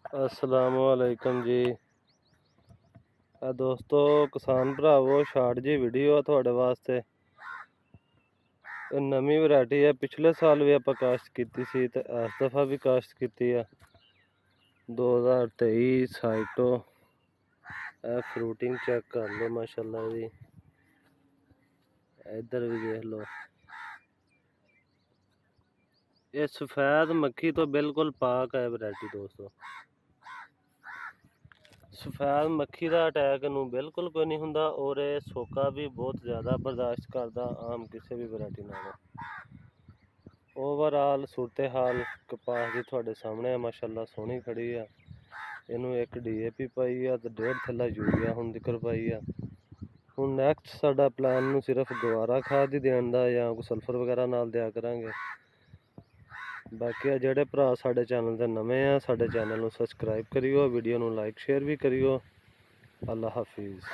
असलामुअलैकुम जी। दोस्तों किसान भरावो शार्ट जी वीडियो थोड़े वास्ते। नवी वैरायटी है, पिछले साल भी आप काश्त की सी ते इस दफ़ा भी काश्त की है 2023 साइटो। फ्रूटिंग चेक कर लो माशाल्लाह जी, इधर भी देख लो। ये सफ़ेद मक्खी तो बिल्कुल पाक है वैरायटी दोस्तों। सफ़ेद मक्खी का अटैक नूं बिल्कुल कोई नहीं हुंदा और ये सोका भी बहुत ज़्यादा बर्दाश्त करता आम किसी भी वैरायटी नालों। ओवरऑल सूरत हाल कपास की थोड़े सामने है, माशाल्लाह सोहनी खड़ी है। इनू एक DAP पाई है तो 1.5 थैला यूरिया हुण तिकर पाई है। हुण नैक्सट साडा प्लान नूं सिर्फ दोबारा खाद ही देण दा या कोई सल्फर वगैरह नाल दिया करांगे। बाकी जेडे भरा साडे चैनल ते नवे आ, साडे चैनल नूं सबसक्राइब करियो, वीडियो नूं लाइक शेयर भी करियो। अल्लाह हाफिज़।